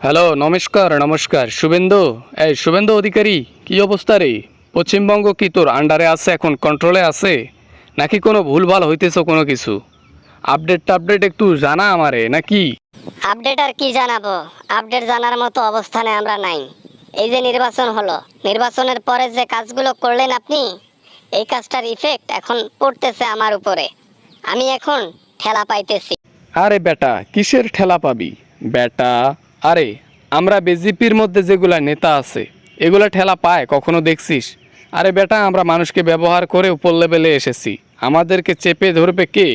Hello, নমস্কার নমস্কার। শুভেন্দু, এই শুভেন্দু অধিকারী, কি অবস্থা রে? পশ্চিমবঙ্গ কি তোর আন্ডারে আছে, এখন কন্ট্রোলে আছে, নাকি কোনো ভুলভাল হইতেছ কোনো কিছু? আপডেট টাপডেট একটু জানা আমারে নাকি? আপডেট আর কি জানাবো? আপডেট জানার মতো অবস্থানে আমরা নাই। এই যে নির্বাচন হলো, নির্বাচনের পরে যে কাজগুলো করলেন আপনি, এই কাজটার ইফেক্ট এখন পড়তেছে আমার উপরে। আমি এখন ঠেলা পাইতেছি। আরে বেটা, কিসের ঠেলা পাবি বেটা? আরে আমরা বিজেপির মধ্যে যেগুলা নেতা আছে, এগুলা ঠেলা পায় কখনো দেখছিস? আরে বেটা, আমরা মানুষকে ব্যবহার করে উপর লেভেলে এসেছি, আমাদেরকে চেপে ধরবে কে?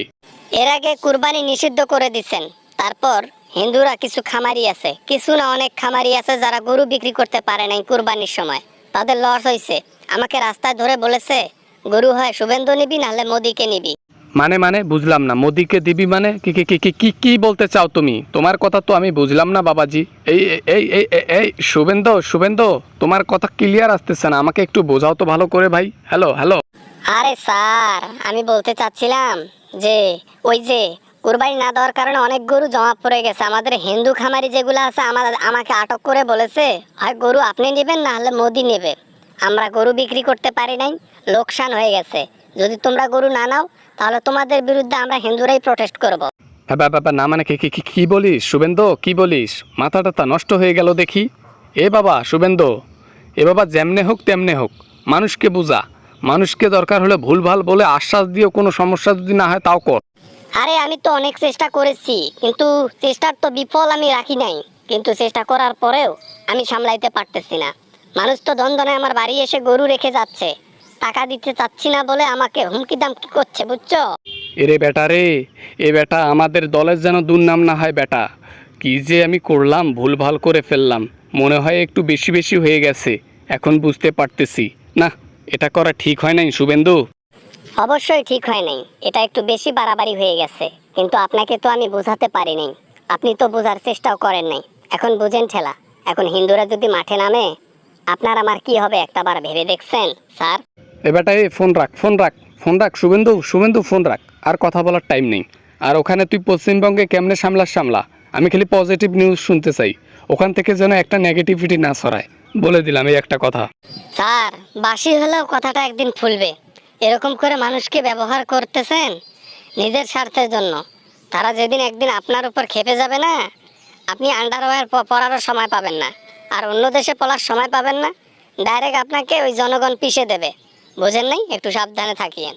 এর আগে কুরবানি নিষিদ্ধ করে দিছেন, তারপর হিন্দুরা কিছু খামারি আছে, কিছু না অনেক খামারি আছে যারা গরু বিক্রি করতে পারে নাই কুরবানির সময়, তাদের লস হয়েছে। আমাকে রাস্তায় ধরে বলেছে, গরু হয় শুভেন্দু নিবি নাহলে মোদিকে নিবি। মানে বুঝলাম না, মোদিকে দিবি মানে কি কি কি কি কি কি বলতে চাও তুমি? তোমার কথা তো আমি বুঝলাম না বাবাজি। এই এই এই এই এই শুভেন্দু শুভেন্দু, তোমার কথা ক্লিয়ার আসতেছে না, আমাকে একটু বোঝাও তো ভালো করে ভাই। Hello hello. আরে স্যার, আমি বলতে চাচ্ছিলাম যে ওই যে কুরবানি না দেওয়ার কারণে অনেক গরু জমা পড়ে গেছে, আমাদের হিন্দু খামারি যেগুলো আছে আমাকে আটক করে বলেছে, হয় গরু আপনি নেবেন না হলে মোদি নেবে। আমরা গরু বিক্রি করতে পারি নাই, লোকসান হয়ে গেছে। যদি তোমরা গরু না নাও তাহলে তোমাদের বিরুদ্ধে আমরা হিন্দুরাই প্রোটেস্ট করব। বাবা না, মানে কি কি কি কি বলিস শুভেন্দু, কি বলিস? মাথাটা নষ্ট হয়ে গেল দেখি। এ বাবা শুভেন্দু, এ বাবা, যেমনে হোক তেমনে হোক মানুষকে বুঝা। মানুষকে দরকার হলে ভুলভাল বলে আশ্বাস দিও, কোনো সমস্যা যদি না হয় তাও কর। আরে আমি তো অনেক চেষ্টা করেছি, কিন্তু চেষ্টার তো বিফল আমি রাখি নাই। কিন্তু চেষ্টা করার পরেও আমি সামলাইতে পারতেছি না। মানুষ তো ধনে আমার বাড়ি এসে গরু রেখে যাচ্ছে, টাকা দিতে চাচ্ছি না বলে আমাকে হুমকি দামকি করছে, বুঝছো? এরে বেটা রে, এ বেটা আমাদের দলের যেন দুর্নাম না হয় বেটা। কি যে আমি করলাম, ভুলভাল করে ফেললাম, মনে হয় একটু বেশি বেশি হয়ে গেছে। এখন বুঝতে পারতেছি না, এটা করা ঠিক হয় নাই শুভেন্দু। অবশ্যই ঠিক হয় নাই, এটা একটু বেশি বাড়াবাড়ি হয়ে গেছে। কিন্তু আপনাকে তো আমি বোঝাতে পারি নাই, আপনি তো বোঝার চেষ্টাও করেন নাই। এখন বুঝেন ঠেলা। এখন হিন্দুরা যদি মাঠে নামে, আপনার আমার কি হবে একটাবার ভেবে দেখছেন স্যার? এ বেটা, এ ফোন রাখ, ফোন রাখ, ফোন রাখ শুভেন্দু শুভেন্দু, ফোন রাখ। আর কথা বলার টাইম নেই। আর ওখানে তুই পশ্চিমবঙ্গে কেমনে সামলা। আমি খালি পজিটিভ নিউজ শুনতে চাই, ওখান থেকে যেন একটা নেগেটিভিটি না ছড়ায়। বলে দিলাম এই একটা কথা। স্যার, বাসি হলেও কথাটা একদিন ফুলবে। এরকম করে মানুষকে ব্যবহার করতেছেন নিজের স্বার্থের জন্য। তারা যেদিন একদিন আপনার উপর খেপে যাবে না, আপনি আন্ডারওয়্যার পরারও সময় পাবেন না, আর অন্য দেশে পড়ার সময় পাবেন না। ডাইরেক্ট আপনাকে ওই জনগণ পিষে দেবে। বোঝেন নাই? একটু সাবধানে থাকিয়েন।